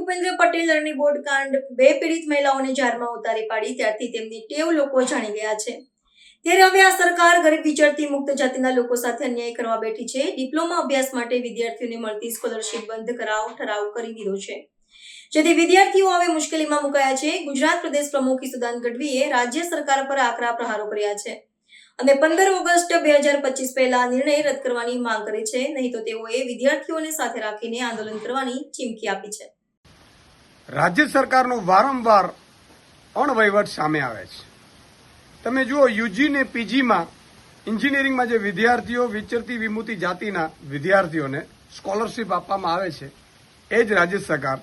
Bhupendra Patel learning board કાંડ 2 પીડિત મહિલાઓને જારમાં ઉતારી પાડી ત્યારથી તેમની ટેવ લોકો જાણી ગયા છે। ત્યારે હવે આ સરકાર ગરીબ વિચારતી મુક્ત જાતિના લોકો સાથે અન્યાય કરવા બેઠી છે। ડિપ્લોમા અભ્યાસ માટે વિદ્યાર્થીઓને મળતી સ્કોલરશિપ બંધ કરાવ ઠરાવ કરી દીધો છે, જેથી વિદ્યાર્થીઓ હવે મુશ્કેલીમાં મુકાયા છે। ગુજરાત પ્રદેશ પ્રમુખ ઈસુદાન ગઢવીએ રાજ્ય સરકાર પર આકરા પ્રહારો કર્યા છે અને 15 ઓગસ્ટ 2025 પહેલા નિર્ણય રદ કરવાની માંગ કરી છે, નહીં તો તેઓએ વિદ્યાર્થીઓને સાથે રાખીને આંદોલન કરવાની ચીમકી આપી છે। રાજ્ય સરકારનો વારંવાર અણવહીવટ સામે આવે છે। તમે જુઓ, યુજી ને પીજીમાં એન્જિનિયરિંગમાં જે વિદ્યાર્થીઓ વિચરતી વિમુક્તિ જાતિના વિદ્યાર્થીઓને સ્કોલરશિપ આપવામાં આવે છે, એ જ રાજ્ય સરકાર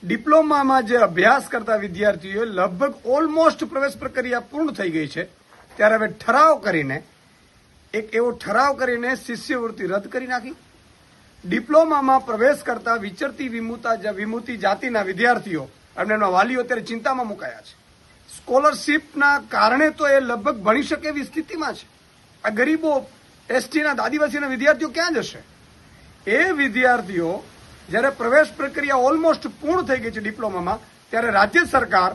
ડિપ્લોમામાં જે અભ્યાસ કરતા વિદ્યાર્થીઓ લગભગ ઓલમોસ્ટ પ્રવેશ પ્રક્રિયા પૂર્ણ થઈ ગઈ છે, ત્યારે હવે એક એવો ઠરાવ કરીને શિષ્યવૃત્તિ રદ કરી નાખી। ડિપ્લોમામાં પ્રવેશ કરતા વિચરતી વિમુક્તિ જાતિના વિદ્યાર્થીઓ અને એમના વાલીઓ અત્યારે ચિંતામાં મુકાયા છે। સ્કોલરશિપના કારણે તો એ લગભગ ભણી શકે એવી સ્થિતિમાં છે। આ ગરીબો એસટીના આદિવાસીના વિદ્યાર્થીઓ ક્યાં જશે? એ વિદ્યાર્થીઓ જ્યારે પ્રવેશ પ્રક્રિયા ઓલમોસ્ટ પૂર્ણ થઈ ગઈ છે ડિપ્લોમામાં, ત્યારે રાજ્ય સરકાર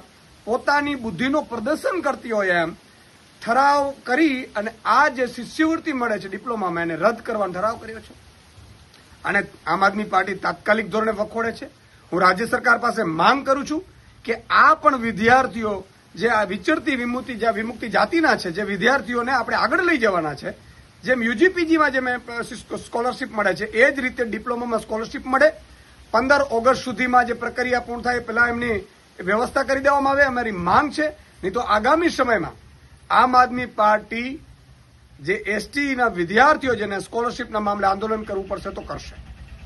પોતાની બુદ્ધિનું પ્રદર્શન કરતી હોય એમ ઠરાવ કરી અને આ જે શિષ્યવૃત્તિ મળે છે ડિપ્લોમામાં એને રદ કરવાનો ઠરાવ કર્યો છે। અને આમ આદમી પાર્ટી તાત્કાલિક ધોરણે વખોડે છે। હું રાજ્ય સરકાર પાસે માંગ કરું છું કે આ પણ વિદ્યાર્થીઓ જે આ વિચરતી વિમુક્તિ જાતિના છે, જે વિદ્યાર્થીઓને આપણે આગળ લઈ જવાના છે, જેમ યુજીપીજીમાં જે સ્કોલરશિપ મળે છે એ જ રીતે ડિપ્લોમામાં સ્કોલરશિપ મળે। 15 ઓગસ્ટ સુધીમાં જે પ્રક્રિયા પૂર્ણ થાય પહેલા એમની વ્યવસ્થા કરી દેવામાં આવે, અમારી માંગ છે। નહીં તો આગામી સમયમાં આમ આદમી પાર્ટી જે એસટીના વિદ્યાર્થીઓ જેને સ્કોલરશિપના મામલે આંદોલન કરવું પડશે તો કરશે।